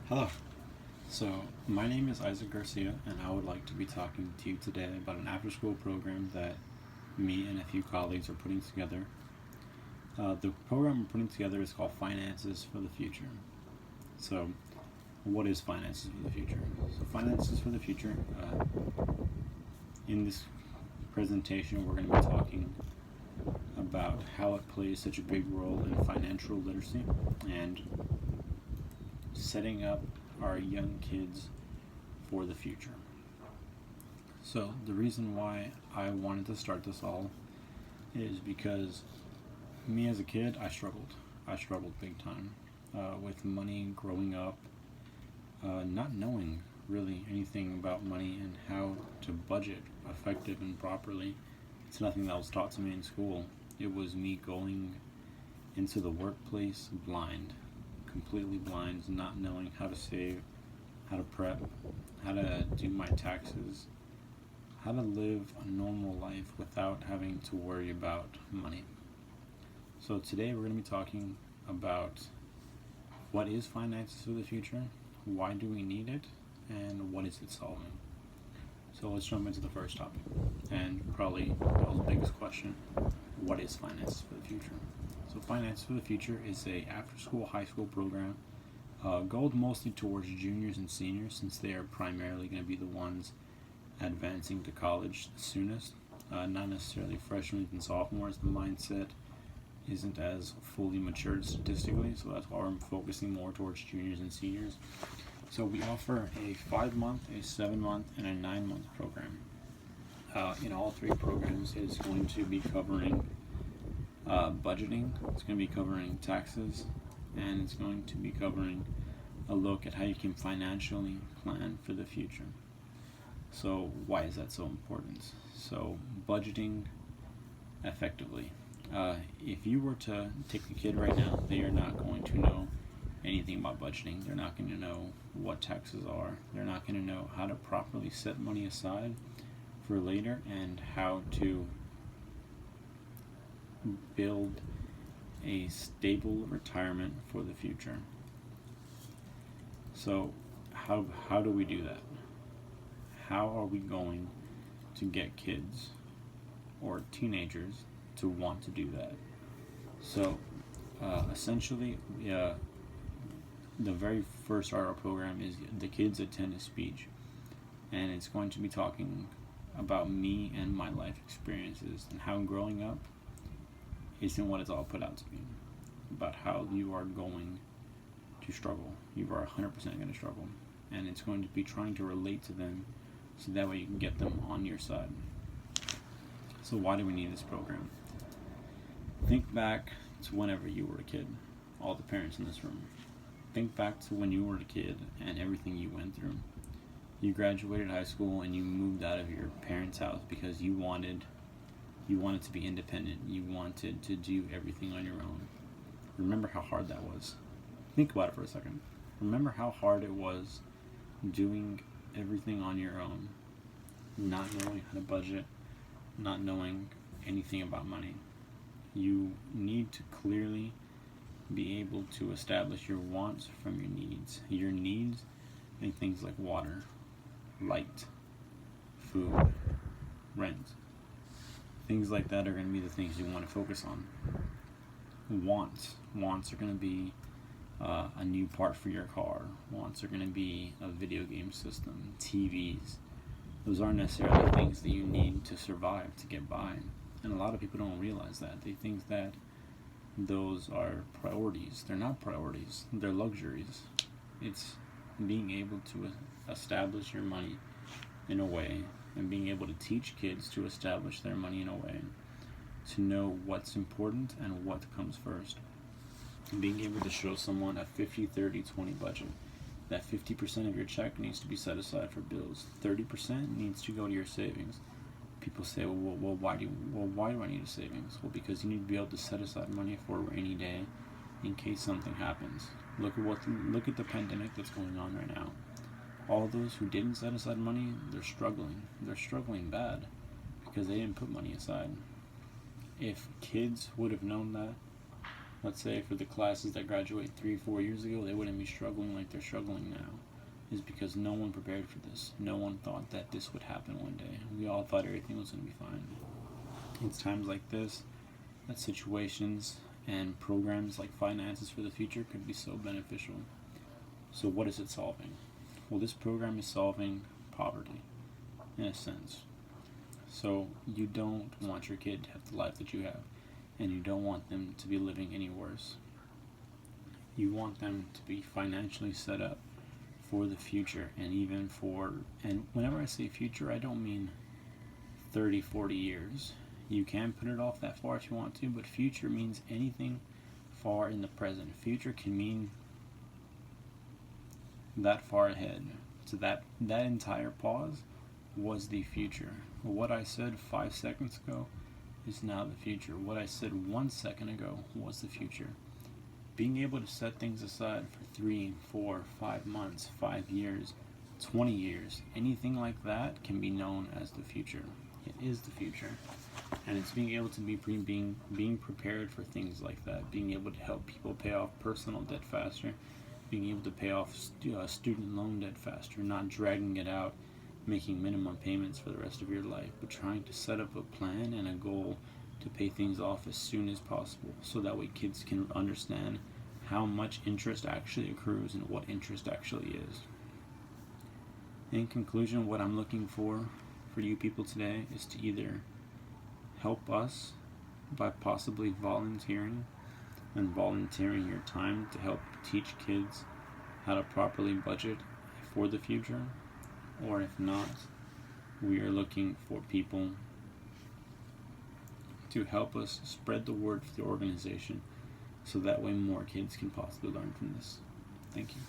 Hello. So, my name is Isaac Garcia, and I would like to be talking to you today about an after school program that me and a few colleagues are putting together. The program we're putting together is called Finances for the Future. So, what is Finances for the Future? So, Finances for the Future, in this presentation, we're going to be talking about how it plays such a big role in financial literacy and setting up our young kids for the future. So the reason why I wanted to start this all is because me as a kid, I struggled. I struggled big time with money growing up, not knowing really anything about money and how to budget effective and properly. It's nothing that was taught to me in school. It was me going into the workplace blind, completely blind, not knowing how to save, how to prep, how to do my taxes, how to live a normal life without having to worry about money. So today we're going to be talking about what is Finances for the Future, why do we need it, and what is it solving. So let's jump into the first topic, and probably the biggest question: what is Finances for the Future? So Finances for the Future is a after-school high school program goaled mostly towards juniors and seniors, since they are primarily going to be the ones advancing to college the soonest. Not necessarily freshmen and sophomores. The mindset isn't as fully matured statistically, so that's why I'm focusing more towards juniors and seniors. So we offer a 5-month, a 7-month, and a 9-month program. In all three programs, it's going to be covering budgeting, it's going to be covering taxes, and it's going to be covering a look at how you can financially plan for the future. So why is that so important? So budgeting effectively. If you were to take a kid right now, they are not going to know anything about budgeting. They're not going to know what taxes are. They're not going to know how to properly set money aside for later and how to build a stable retirement for the future. So how do we do that? How are we going to get kids or teenagers to want to do that? So essentially, the very first part of our program is the kids attend a Spch, and it's going to be talking about me and my life experiences and how growing up isn't what it's all put out to be, about how you are going to struggle. You are 100% going to struggle, and it's going to be trying to relate to them so that way you can get them on your side. So why do we need this program? Think back to whenever you were a kid, all the parents in this room. Think back to when you were a kid and everything you went through. You graduated high school and you moved out of your parents' house because you wanted to be independent. You wanted to do everything on your own. Remember how hard that was. Think about it for a second. Remember how hard it was doing everything on your own, not knowing how to budget, not knowing anything about money. You need to clearly be able to establish your wants from your needs. Your needs being things like water, light, food, rent. Things like that are going to be the things you want to focus on. Wants are going to be a new part for your car. Wants are going to be a video game system, TVs. Those aren't necessarily things that you need to survive, to get by. And a lot of people don't realize that. They think that those are priorities. They're not priorities. They're luxuries. It's being able to establish your money in a way, and being able to teach kids to establish their money in a way, to know what's important and what comes first. And being able to show someone a 50-30-20 budget. That 50% of your check needs to be set aside for bills. 30% needs to go to your savings. People say, well, why do I need a savings? Well, because you need to be able to set aside money for a rainy day in case something happens. Look at the pandemic that's going on right now. All those who didn't set aside money, they're struggling. They're struggling bad because they didn't put money aside. If kids would have known that, let's say for the classes that graduate 3-4 years ago, they wouldn't be struggling like they're struggling now, is because no one prepared for this. No one thought that this would happen one day. We all thought everything was going to be fine. It's times like this that situations and programs like Finances for the Future could be so beneficial. So what is it solving? Well, this program is solving poverty, in a sense. So you don't want your kid to have the life that you have, and you don't want them to be living any worse. You want them to be financially set up for the future, and whenever I say future, I don't mean 30-40 years. You can put it off that far if you want to, but future means anything far in the present. Future can mean that far ahead. So that entire pause was the future. What I said 5 seconds ago is now the future. What I said 1 second ago was the future. Being able to set things aside for 3, 4, 5 months, 5 years, 20 years, anything like that can be known as the future. It is the future. And it's being able to be being prepared for things like that, being able to help people pay off personal debt faster, being able to pay off student loan debt faster, not dragging it out, making minimum payments for the rest of your life, but trying to set up a plan and a goal to pay things off as soon as possible, so that way kids can understand how much interest actually accrues and what interest actually is. In conclusion, what I'm looking for you people today is to either help us by possibly volunteering your time to help teach kids how to properly budget for the future, or if not, we are looking for people to help us spread the word for the organization, so that way more kids can possibly learn from this. Thank you.